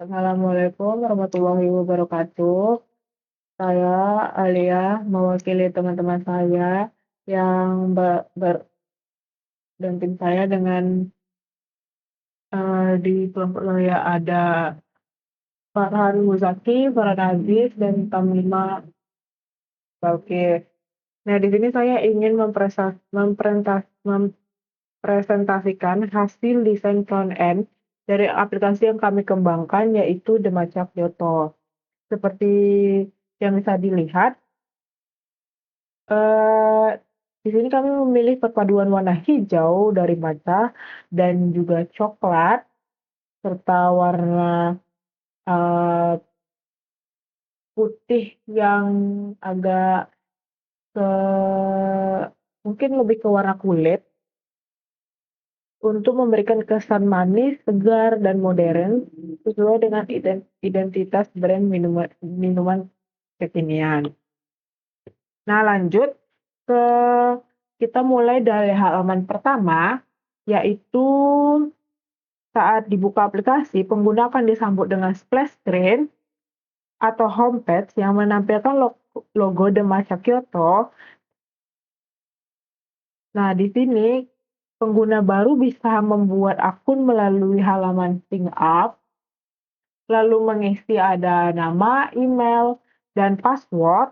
Assalamualaikum warahmatullahi wabarakatuh. Saya Alia mewakili teman-teman saya yang berdamping saya dengan di kelompok saya ada Farhan Muzaki, Farhan Aziz, dan Tamima Balkis. Nah, di sini saya ingin mempresentasikan hasil desain front-end dari aplikasi yang kami kembangkan, yaitu The Matcha Kyoto. Seperti yang bisa dilihat, eh, di sini kami memilih perpaduan warna hijau dari matcha dan juga coklat serta warna eh, putih yang agak ke mungkin lebih ke warna kulit untuk memberikan kesan manis, segar, dan modern sesuai dengan identitas brand minuman kekinian. Nah, lanjut ke kita mulai dari halaman pertama, yaitu saat dibuka aplikasi, pengguna akan disambut dengan splash screen atau homepage yang menampilkan logo The Matcha Kyoto. Nah, di sini pengguna baru bisa membuat akun melalui halaman sign up, lalu mengisi ada nama, email, dan password,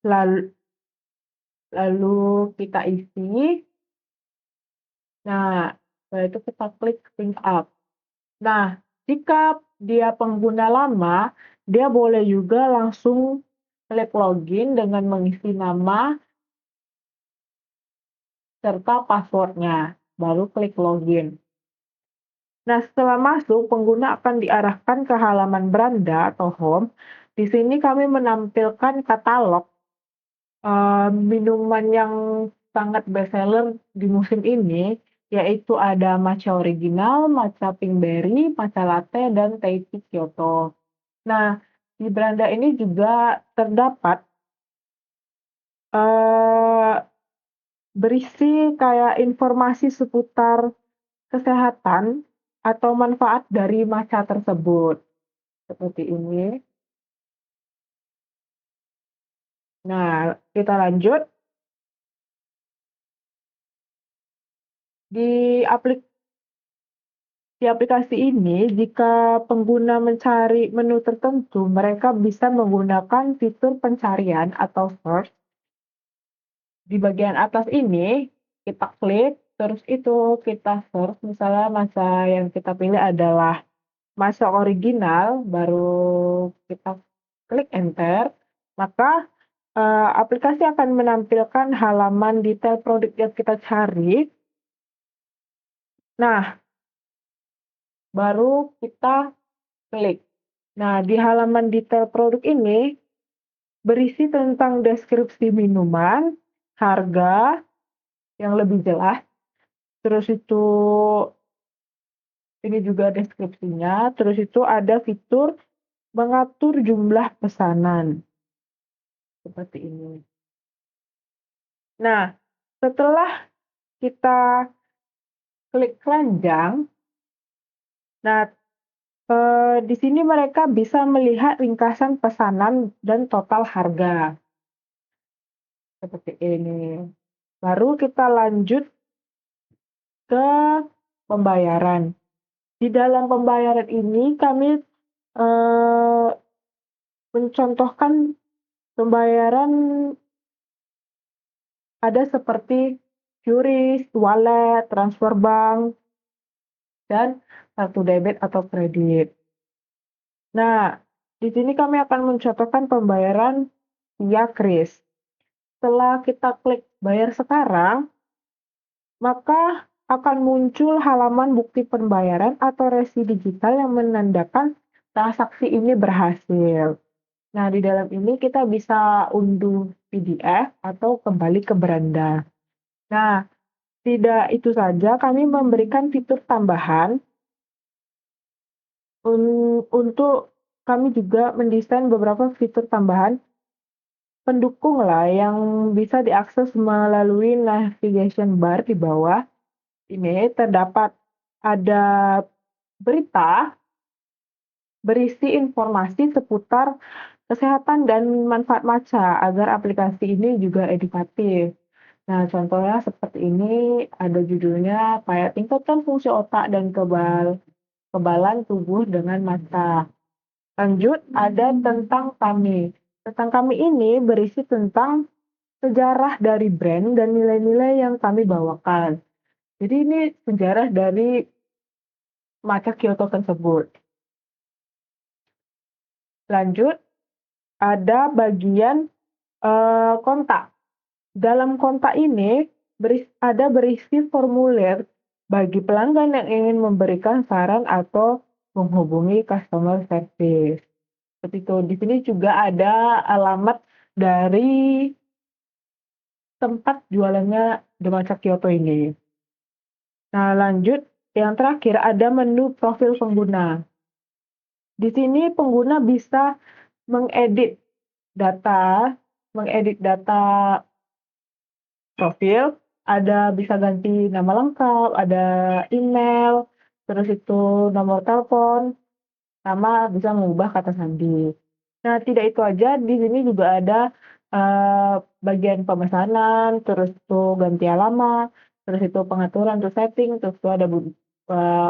lalu, lalu kita isi. Nah, setelah itu kita klik sign up. Nah, jika dia pengguna lama, dia boleh juga langsung klik login dengan mengisi nama serta passwordnya, baru klik login. Nah, setelah masuk, pengguna akan diarahkan ke halaman beranda atau home. Di sini kami menampilkan katalog minuman yang sangat bestseller di musim ini, yaitu ada matcha original, matcha pinkberry, matcha latte, dan Thai tea Kyoto. Nah, di beranda ini juga terdapat eh, berisi kayak informasi seputar kesehatan atau manfaat dari matcha tersebut. Seperti ini. Nah, kita lanjut. Di aplik Di aplikasi ini, jika pengguna mencari menu tertentu, mereka bisa menggunakan fitur pencarian atau search. Di bagian atas ini, kita klik, terus itu kita search, misalnya masa yang kita pilih adalah masa original, baru kita klik enter, maka aplikasi akan menampilkan halaman detail produk yang kita cari. Nah, baru kita klik. Nah, di halaman detail produk ini berisi tentang deskripsi minuman, harga yang lebih jelas, terus itu ini juga deskripsinya, terus itu ada fitur mengatur jumlah pesanan, seperti ini. Nah, setelah kita klik keranjang, nah di sini mereka bisa melihat ringkasan pesanan dan total harga. Seperti ini. Baru kita lanjut ke pembayaran. Di dalam pembayaran ini kami mencontohkan pembayaran ada seperti QRIS, wallet, transfer bank, dan kartu debit atau kredit. Nah, di sini kami akan mencontohkan pembayaran via KRIS. Setelah kita klik bayar sekarang, maka akan muncul halaman bukti pembayaran atau resi digital yang menandakan transaksi ini berhasil. Nah, di dalam ini kita bisa unduh PDF atau kembali ke beranda. Nah, tidak itu saja, kami memberikan fitur tambahan untuk kami juga mendesain beberapa fitur tambahan pendukung lah yang bisa diakses melalui navigation bar di bawah. Ini terdapat ada berita berisi informasi seputar kesehatan dan manfaat matcha agar aplikasi ini juga edukatif. Nah, contohnya seperti ini, ada judulnya kayak tingkatkan fungsi otak dan kebalan tubuh dengan matcha. Lanjut, ada tentang kami. Tentang kami ini berisi tentang sejarah dari brand dan nilai-nilai yang kami bawakan. Jadi ini sejarah dari matcha Kyoto tersebut. Lanjut, ada bagian kontak. Dalam kontak ini ada berisi formulir bagi pelanggan yang ingin memberikan saran atau menghubungi customer service. Seperti itu. Di sini juga ada alamat dari tempat jualannya The Matcha Kyoto ini. Nah, lanjut yang terakhir ada menu profil pengguna. Di sini pengguna bisa mengedit data profil, ada bisa ganti nama lengkap, ada email, terus itu nomor telepon, sama bisa mengubah kata sandi. Nah, tidak itu aja, di sini juga ada bagian pemesanan, terus itu ganti alamat, terus itu pengaturan untuk setting, terus itu ada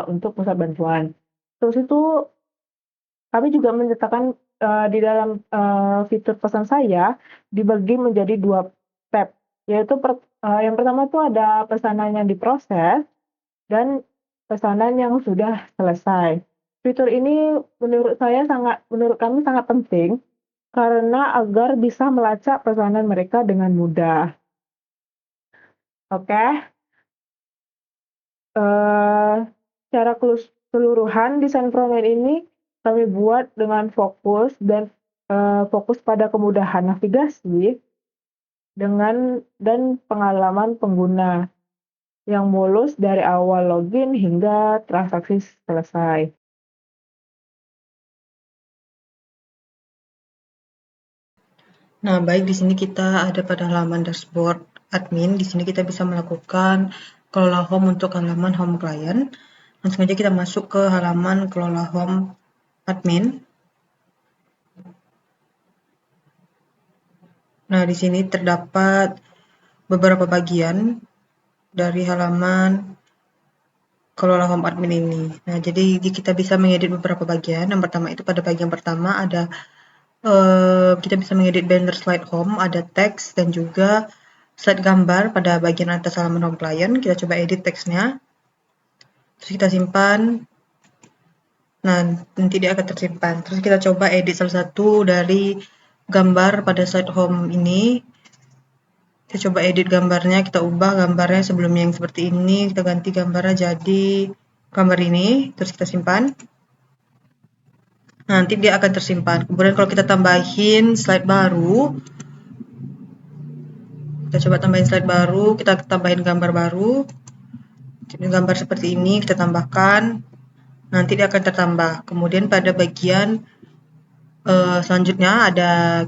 untuk pusat bantuan. Terus itu kami juga menyertakan di dalam fitur pesan saya dibagi menjadi 2 tab, yaitu yang pertama itu ada pesanan yang diproses dan pesanan yang sudah selesai. Fitur ini menurut kami sangat penting karena agar bisa melacak pesanan mereka dengan mudah. Oke. Secara keseluruhan desain frontend ini kami buat dengan fokus pada kemudahan navigasi dan pengalaman pengguna yang mulus dari awal login hingga transaksi selesai. Nah, baik, di sini kita ada pada halaman dashboard admin. Di sini kita bisa melakukan kelola home untuk halaman home client. Langsung aja kita masuk ke halaman kelola home admin. Nah, di sini terdapat beberapa bagian dari halaman kelola home admin ini. Nah, jadi kita bisa mengedit beberapa bagian. Yang pertama itu pada bagian pertama ada kita bisa mengedit banner slide home, ada teks dan juga slide gambar pada bagian atas halaman home client. Kita coba edit teksnya, terus kita simpan. Nah, nanti dia akan tersimpan. Terus kita coba edit salah satu dari gambar pada slide home ini. Kita coba edit gambarnya, kita ubah gambarnya sebelumnya yang seperti ini, kita ganti gambarnya jadi gambar ini, terus kita simpan. Nah, nanti dia akan tersimpan. Kemudian kalau kita tambahin slide baru, kita coba tambahin slide baru, kita tambahin gambar baru. Jadi gambar seperti ini kita tambahkan, nanti dia akan tertambah. Kemudian pada bagian selanjutnya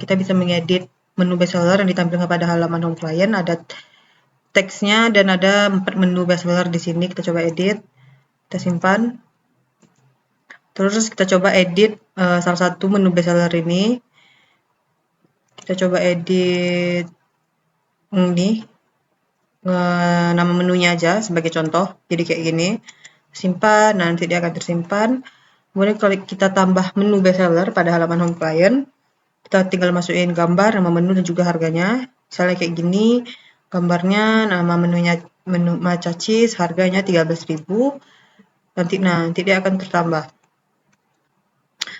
kita bisa mengedit menu bestseller yang ditampilkan pada halaman home client, ada teksnya dan ada 4 menu bestseller di sini. Kita coba edit, kita simpan. Terus kita coba edit salah satu menu bestseller ini. Kita coba edit ini nama menunya aja sebagai contoh. Jadi kayak gini. Simpan, nanti dia akan tersimpan. Kemudian kalau kita tambah menu bestseller pada halaman home client, kita tinggal masukin gambar, nama menu dan juga harganya. Misalnya kayak gini, gambarnya, nama menunya menu matcha cheese, harganya 13.000. Nanti dia akan tertambah.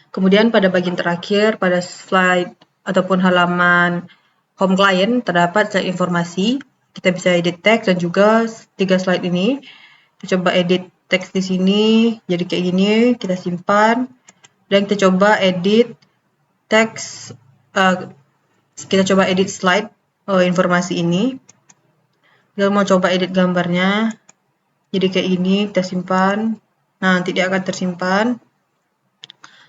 Kemudian pada bagian terakhir, pada slide ataupun halaman home client, terdapat slide informasi. Kita bisa edit teks dan juga 3 slide ini. Kita coba edit teks di sini, jadi kayak gini, kita simpan. Dan kita coba edit teks, kita coba edit slide informasi ini. Kita mau coba edit gambarnya, jadi kayak gini, kita simpan. Nah, nanti dia akan tersimpan.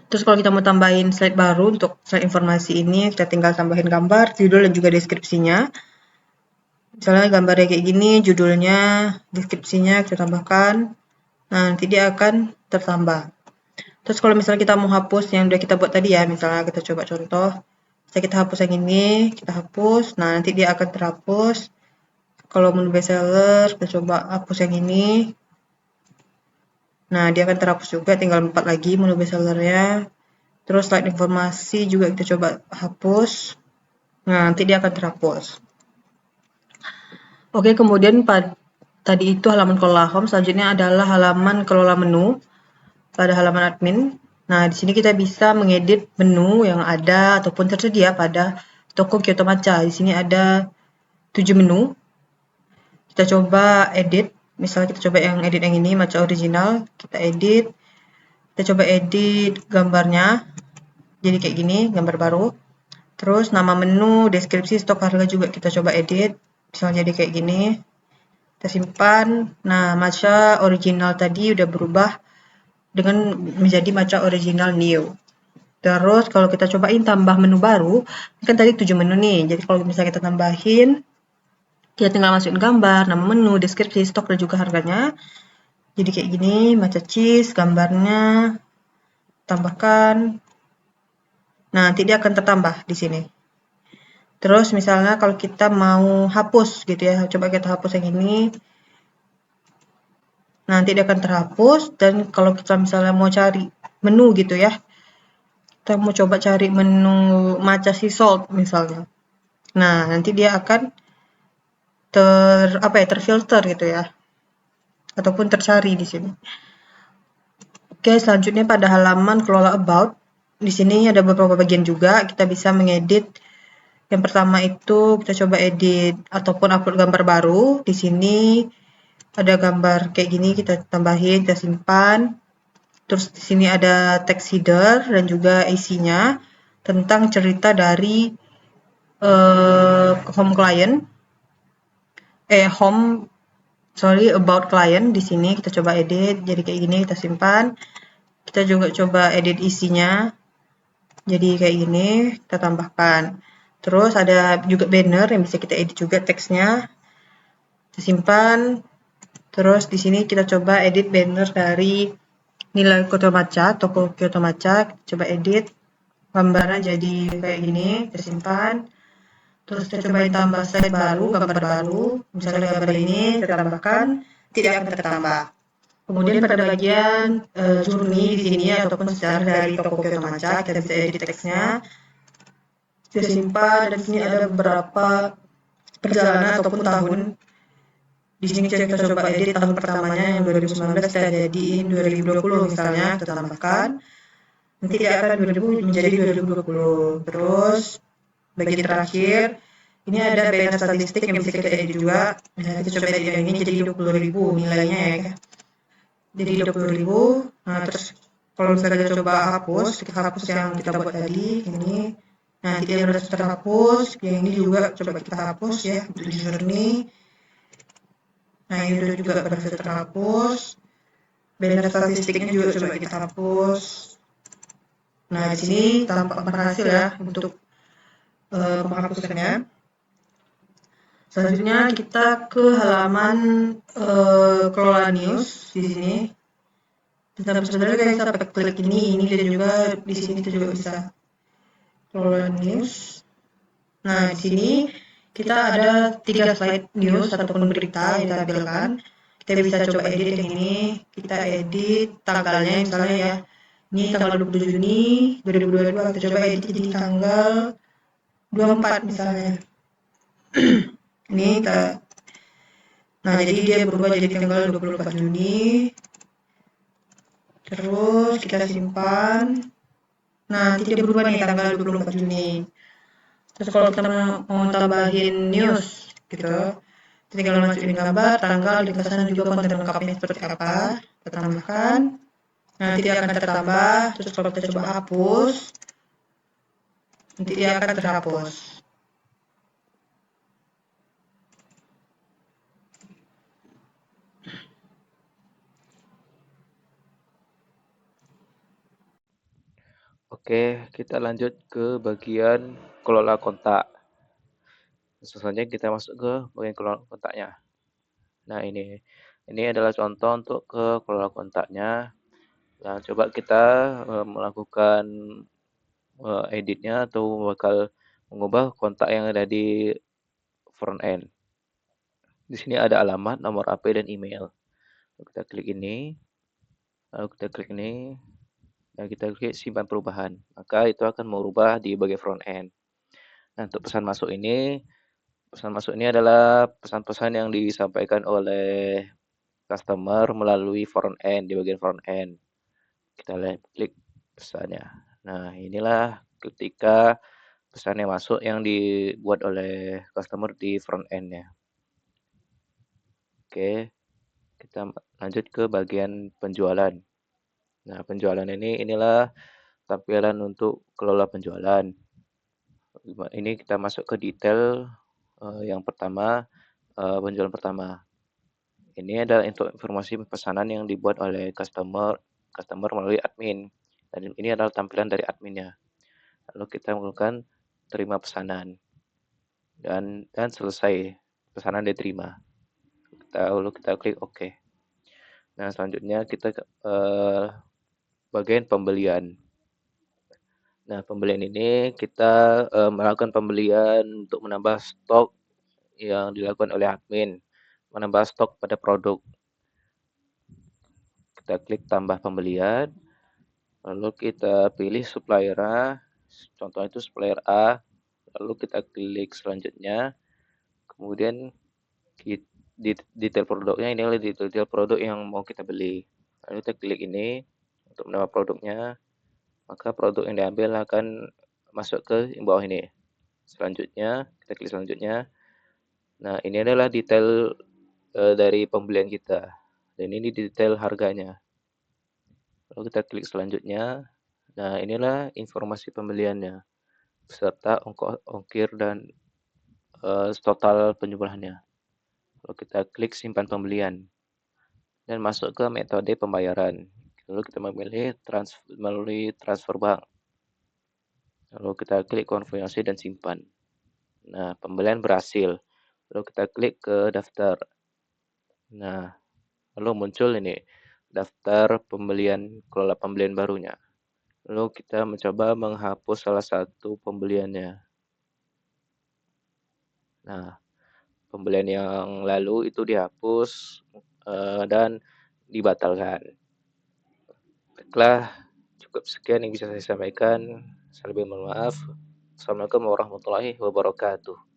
Terus kalau kita mau tambahin slide baru untuk slide informasi ini, kita tinggal tambahin gambar, judul dan juga deskripsinya. Misalnya gambarnya kayak gini, judulnya, deskripsinya kita tambahkan. Nah, nanti dia akan tertambah. Terus kalau misalnya kita mau hapus yang udah kita buat tadi ya, misalnya kita coba contoh, bisa kita hapus yang ini, kita hapus, nah nanti dia akan terhapus. Kalau menu bestseller, kita coba hapus yang ini, nah dia akan terhapus juga, tinggal 4 lagi menu bestsellernya. Terus slide informasi juga kita coba hapus, nah nanti dia akan terhapus. Oke, kemudian tadi itu halaman kelola home, selanjutnya adalah halaman kelola menu pada halaman admin. Nah, di sini kita bisa mengedit menu yang ada ataupun tersedia pada toko Kyoto Matcha. Di sini ada 7 menu. Kita coba edit. Misalnya kita coba yang edit yang ini, matcha original. Kita edit. Kita coba edit gambarnya. Jadi kayak gini, gambar baru. Terus nama menu, deskripsi, stok harga juga kita coba edit. Misalnya jadi kayak gini. Kita simpan. Nah, matcha original tadi udah berubah dengan menjadi matcha original new. Terus kalau kita cobain tambah menu baru, kan tadi 7 menu nih. Jadi kalau misalnya kita tambahin, kita tinggal masukin gambar, nama menu, deskripsi, stok, dan juga harganya. Jadi kayak gini, matcha cheese, gambarnya, tambahkan. Nah, nanti dia akan tertambah di sini. Terus misalnya kalau kita mau hapus gitu ya, coba kita hapus yang ini. Nanti dia akan terhapus, dan kalau kita misalnya mau cari menu gitu ya, kita mau coba cari menu matcha sea salt misalnya. Nah, nanti dia akan terfilter gitu ya, ataupun tercari di sini. Oke, selanjutnya pada halaman kelola about, di sini ada beberapa bagian juga kita bisa mengedit. Yang pertama itu kita coba edit ataupun upload gambar baru. Di sini ada gambar kayak gini, kita tambahin, kita simpan. Terus di sini ada text header dan juga isinya tentang cerita dari home client, about client. Di sini kita coba edit jadi kayak gini, kita simpan. Kita juga coba edit isinya jadi kayak gini, kita tambahkan. Terus ada juga banner yang bisa kita edit juga teksnya, kita simpan. Terus di sini kita coba edit banner dari nilai Kyoto Matcha, toko Kyoto Matcha. Kita coba edit gambarnya jadi kayak gini, kita simpan. Terus kita cobain tambah slide baru, gambar baru. Misalnya gambar ini kita tambahkan, tidak akan tertambah. Kemudian pada bagian journey di sini ataupun sejarah dari toko Kyoto Matcha, kita bisa edit teksnya. Kita simpan, dan di sini ada beberapa perjalanan ataupun tahun. Di sini kita coba edit tahun pertamanya yang 2019, kita jadiin 2020 misalnya, kita tambahkan. Nanti dia akan 2000 menjadi 2020. Terus bagian terakhir, ini ada banner statistik yang bisa kita edit juga. Misalnya kita coba edit yang ini jadi 20.000 nilainya ya. Jadi 20.000. Nah, terus kalau misalnya kita coba hapus, kita hapus yang kita buat tadi, ini. Nah, nanti dia udah terhapus. Yang ini juga coba kita hapus ya, untuk journey. Nah, ini udah juga berhasil terhapus. Banner statistiknya juga coba kita hapus. Nah, di sini tampak berhasil ya untuk penghapusannya. Selanjutnya kita ke halaman kelola news di sini. Sebenarnya kita bisa pakai klik ini dan juga di sini kita juga bisa kelola news. Nah, di sini kita ada 3 slide news ataupun berita yang kita tampilkan. Kita bisa coba edit yang ini, kita edit tanggalnya misalnya ya. Ini tanggal 27 Juni 2022, kita coba edit jadi tanggal 24 misalnya. Ini kita, nah jadi dia berubah jadi tanggal 24 Juni. Terus kita simpan. Nah, nanti dia berubah nih tanggal 24 Juni. Terus kalau kita mau tambahin news gitu, kita tinggal masukin gambar, tanggal, dikasih juga konten lengkapnya seperti apa, kita tambahkan. Nanti dia akan tertambah. Terus kalau kita coba hapus, nanti dia akan terhapus. Oke, kita lanjut ke bagian kelola kontak. Selanjutnya kita masuk ke bagian kelola kontaknya. Nah, ini Ini adalah contoh untuk ke kelola kontaknya. Nah, coba kita melakukan editnya atau bakal mengubah kontak yang ada di front end. Di sini ada alamat, nomor HP, dan email. Kita klik ini, lalu kita klik ini, dan kita klik simpan perubahan. Maka itu akan merubah di bagian front end. Nah, untuk pesan masuk ini adalah pesan-pesan yang disampaikan oleh customer melalui front end, di bagian front end. Kita klik pesannya. Nah, inilah ketika pesan yang masuk yang dibuat oleh customer di front end-nya. Oke, kita lanjut ke bagian penjualan. Nah, penjualan inilah tampilan untuk kelola penjualan. Ini kita masuk ke detail yang pertama, penjualan pertama. Ini adalah untuk informasi pesanan yang dibuat oleh customer melalui admin. Dan ini adalah tampilan dari adminnya. Lalu kita melakukan terima pesanan dan selesai, pesanan diterima. Lalu kita klik OK. Nah, selanjutnya kita ke bagian pembelian. Nah, pembelian ini kita melakukan pembelian untuk menambah stok yang dilakukan oleh admin, menambah stok pada produk. Kita klik tambah pembelian, lalu kita pilih supplier A, contohnya itu supplier A, lalu kita klik selanjutnya, kemudian detail produknya, ini adalah detail produk yang mau kita beli. Lalu kita klik ini untuk menambah produknya, maka produk yang diambil akan masuk ke bawah ini. Selanjutnya, kita klik selanjutnya. Nah, ini adalah detail dari pembelian kita. Dan ini detail harganya. Lalu kita klik selanjutnya. Nah, inilah informasi pembeliannya beserta ongkir dan total penjumlahannya. Lalu kita klik simpan pembelian dan masuk ke metode pembayaran. Lalu kita memilih melalui transfer bank. Lalu kita klik konfirmasi dan simpan. Nah, pembelian berhasil. Lalu kita klik ke daftar. Nah, lalu muncul ini daftar kelola pembelian barunya. Lalu kita mencoba menghapus salah satu pembeliannya. Nah, pembelian yang lalu itu dihapus dan dibatalkan. Baiklah, cukup sekian yang bisa saya sampaikan. Saya lebih mohon maaf. Assalamualaikum warahmatullahi wabarakatuh.